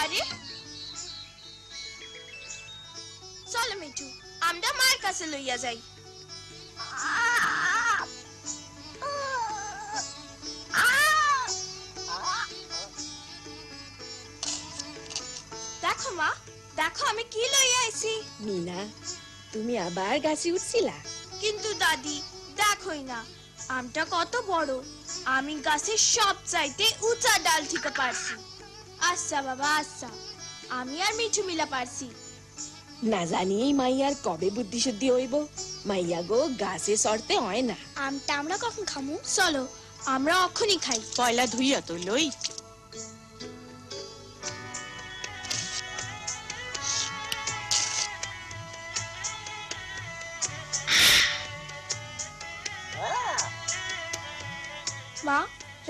আরে চলো মিঠু, আমরা মার কাছে লইয়া যাই। দেখো মা, দেখো আমি কি লইয়া আইছি। মিনা, তুমি আবার গাছে উঠছিলা? কিন্তু দাদি দেখোই না আমটা কত বড়, আমি গাছের সব চাইতে উঁচা ডাল থেকে পারছি। আচ্ছা বাবা আচ্ছা, আমি আর মিঠু মিলা পারছি। না জানি এই মাইয়ার কবে বুদ্ধি শুদ্ধি হইব। মাইয়া গো, গাছে চড়তে হয় না। আমটা আমরা কখন খামু? চলো আমরা অখনই খাই। পয়লা ধুইয়া তো লই। মা,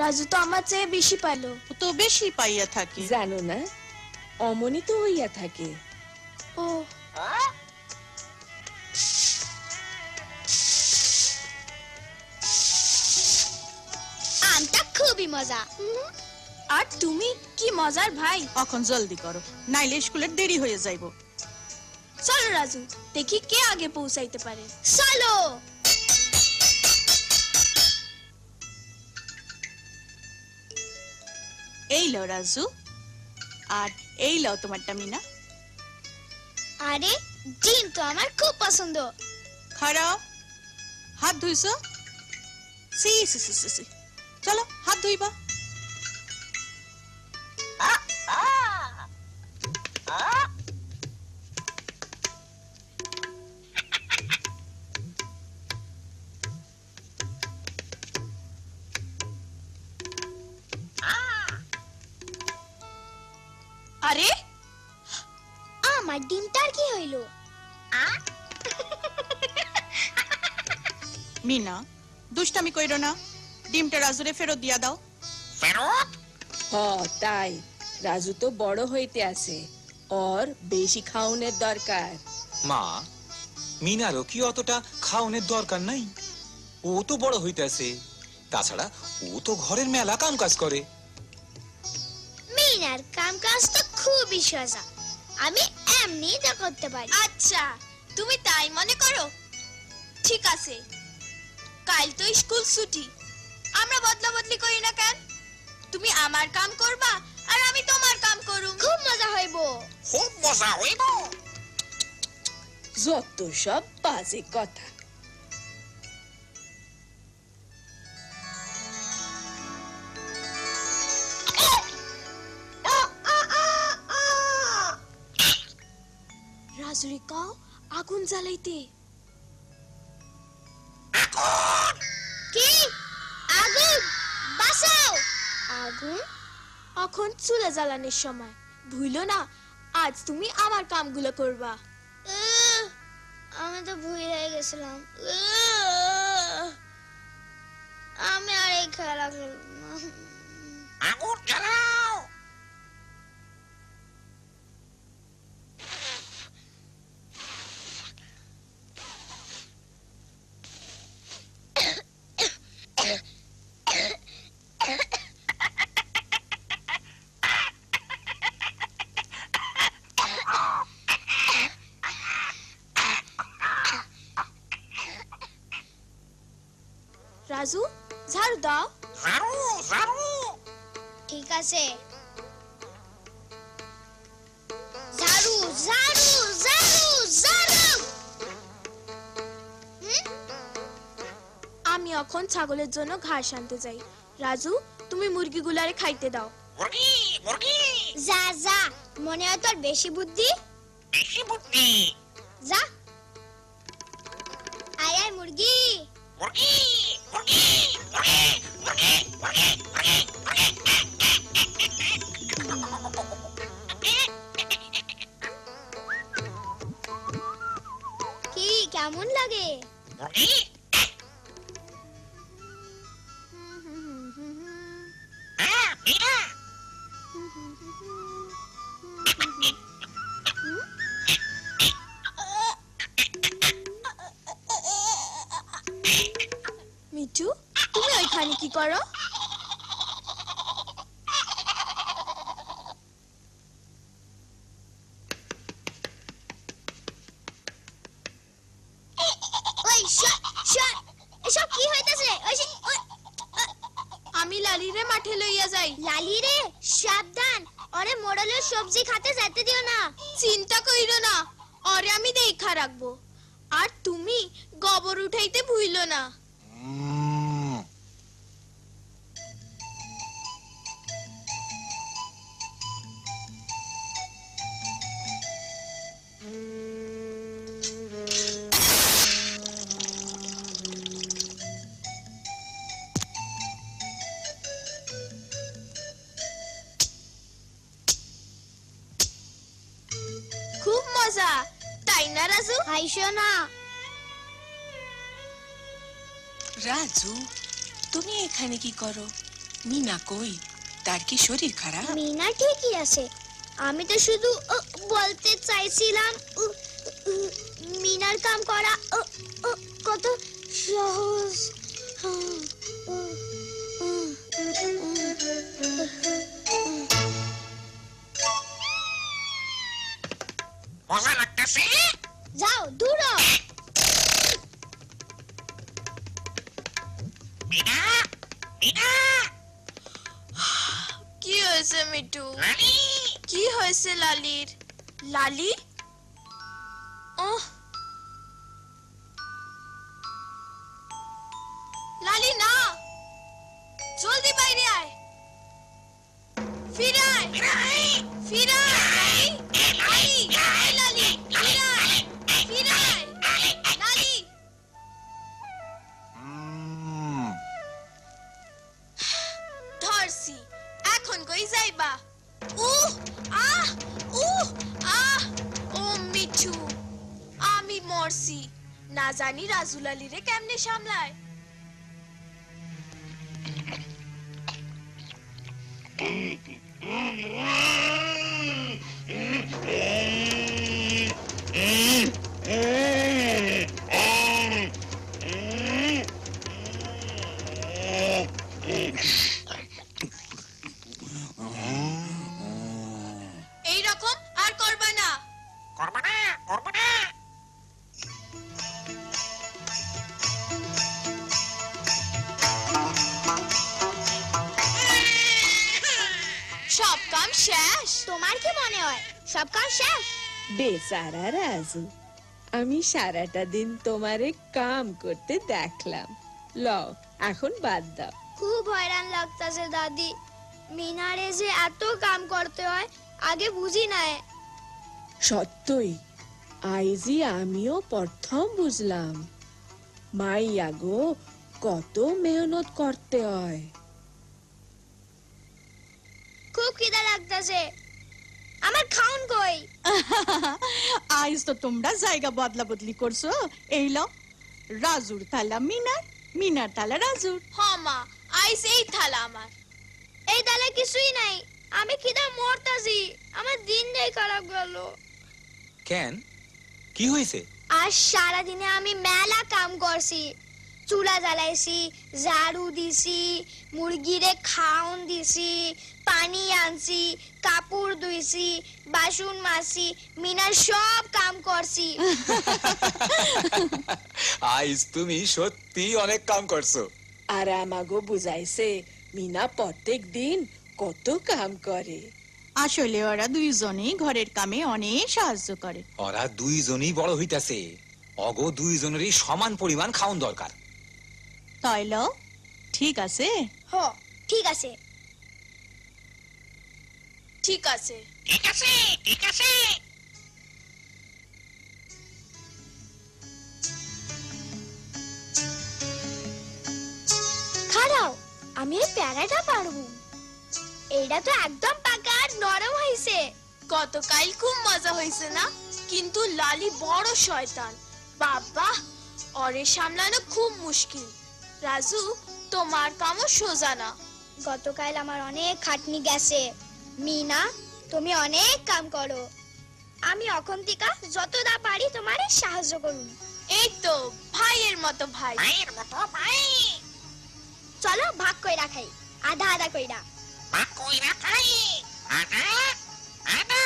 রাজু তো আমার চেয়ে বেশি পাইলো। ও তো বেশি পাইয়া থাকে। জানো না, অমনি তো হইয়া থাকে। ও আমটা খুবই মজা। আর তুমি কি মজার ভাই। এখন জলদি করো, নাইলে স্কুলের দেরি হয়ে যাইব। চলো রাজু, দেখি কে আগে পৌঁছাইতে পারে। চলো। এই লও রাজু, আর এই লও তোমারটা মিনা। আরে ডিম তো আমার খুব পছন্দ। খারাও, হাত ধুইছো? সি সি সি সি, চলো হাত ধুইবা। আরে আমার ডিমটার কি হইলো? মিনা, দুষ্টামি কইরো না, ডিমটা রাজুরে ফেরত দিয়া দাও। হ তাই, রাজু তো বড় হইতে আছে, ওর বেশি খাওনের দরকার। মা, মিনারও কি অতটা খাওনের দরকার নাই? ও তো বড় হইতেছে, তাছাড়া ও তো ঘরের মেলা কাম কাজ করে। মিনার কাম কাজ তো খুবই সোজা, আমি এমনি যা করতে পারি। আচ্ছা, তুমি তাই মনে করো? ঠিক আছে, কাল তো স্কুল ছুটি, আমরা বদলা বদলি করি না কেন? তুমি আমার কাম করবা আর আমি তোমার কাম করুম। খুব মজা হইব। খুব মজা হইব। যত সব বাজে কথা। রাজুরি কাও আগুন জ্বালাইতে। কি আগুন? বাঁচাও! আগুন এখন চুলা জ্বালানোর সময়, ভুলো না আজ তুমি আমার কামগুলো করবা। আমি তো ভুল হয়ে গেছিলাম, আমি আর এই খেলা খেলব না। আগুন জ্বালাও। রাজু, ঝাড়ু দাও। ঝাড়ু ঝাড়ু। ঠিক আছে, ঝাড়ু ঝাড়ু ঝাড়ু ঝাড়ু। আমি এখন ছাগলের জন্য ঘাস আনতে যাই। রাজু, তুমি মুরগিগুলারে খাইতে দাও। মুরগি মুরগি। যা যা, মনে হয় তোর বেশি বুদ্ধি। বেশি বুদ্ধি। যা। আয় আয় মুরগি। মুরগি মুরগি মুরগি মুরগি মুরগি মুরগি কি কেমন লাগে? মুরগি। মিনা, মিঠু, তুমি ওইখানে কি করো? মাঠে লইয়া যাই। লালি রে সাবধান, ওরে মোড়লের সবজি খাতে যেতে দিও না। চিন্তা কইরো না, ওরে আমি দেখা রাখবো। আর তুমি গোবর উঠাইতে ভুইলো না। খুব মজা, তাই না রাজু? হাইশো না। রাজু, তুমি এখানে কি করো? মিনা কই? তার কি শরীর খারাপ? মিনা ঠিকই আছে। আমি তো শুধু বলতে চাইছিলাম মিনার কাম করা কত সহজ। মজা লাগতেছে। যাও দূর হ। মিনা, মিনা, কি হয়েছে মিঠু? লালি, কি হয়েছে লালির? লালি? ওহ, লালি না, জলদি বাইরে আয়। ফিরে আয়, ফিরে আয়। লালি, লালি, লালি, ফিরে আয়, ফিরে আয়। লালি, ধরছি, এখন কই যাইবা? উহ, আহ, আহ। ও মিঠু, আমি মরছি। না জানি রাজু লালিরে কেমনে সামলায়। এইরকম আর করবা না। করবো না, করবো না। সব কাম শেষ? তোমার কি মনে হয় সব কাম শেষ? বেচারা রাজু, আমি সারাটা দিন তোমারে কাম করতে দেখলাম। লও, এখন বাদ দাও। খুব হয়রান লাগতাছে দাদি। মিনারে যে এত কাম করতে হয় আগে বুঝি নাই। সত্যই, আইজি আমিও প্রথম বুঝলাম। মাইয়া গো, কত মেহনত করতে হয়। খুব খিদা লাগতাছে, আমার খাউন কই? আইজ তো তোমরা জায়গা বদলা বদলি করছো। এই লও, রাজুর থালা মিনার, মিনার থালা রাজুর। হ মা, আইস এই থালা আমার। এই থালা কিছুই নাই, আমি খিদা মরতাছি। আমার দিনটাই খারাপ গেল। কেন, কি হয়েছে? আজ সারা দিনে আমি মেলা কাম করছি। চুলা জ্বালাইছি, ঝাড়ু দিছি, মুরগিরে খাওন দিছি, পানি আনছি, কাপড় ধুইছি, বাসন মাজছি, মিনার সব কাম করছি। আইস তুমি সত্যি অনেক কাম করছো। আর আমাগো বুঝাইছে মিনা প্রত্যেক দিন কত কাম করে। আসলে ওরা দুইজনেই ঘরের কামে অনেক সাহায্য করে। ওরা দুইজনই বড় হইতাছে, অগো দুইজনেরই সমান পরিমাণ খাওন দরকার। তাই লও, ঠিক আছে? হ, ঠিক আছে। ঠিক আছে। ঠিক আছে, ঠিক আছে। খাড়াও, আমি এই প্যারাটা পারবো। এইটা তো একদম পাকা আর নরম হইছে। গতকাল খুব মজা হইছে না? কিন্তু লালি বড় শয়তান। বাবা, ওরে সামলানো খুব মুশকিল। রাজু, তোমার কামও সোজা না। গতকাল আমার অনেক খাটনি গেছে। মিনা, তুমি অনেক কাম করো। আমি এখন থেকে যতটা পারি তোমারে সাহায্য করুন। এই তো ভাইয়ের মতো ভাই। ভাইয়ের মতো ভাই। চলো ভাগ কইরা খাই, আধা আধা কইরা। মা কইরা খাই। আদা, আদা।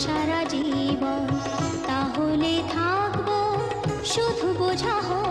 সারা জীবন, তাহলে থাকবো শুধু বোঝা হয়ে।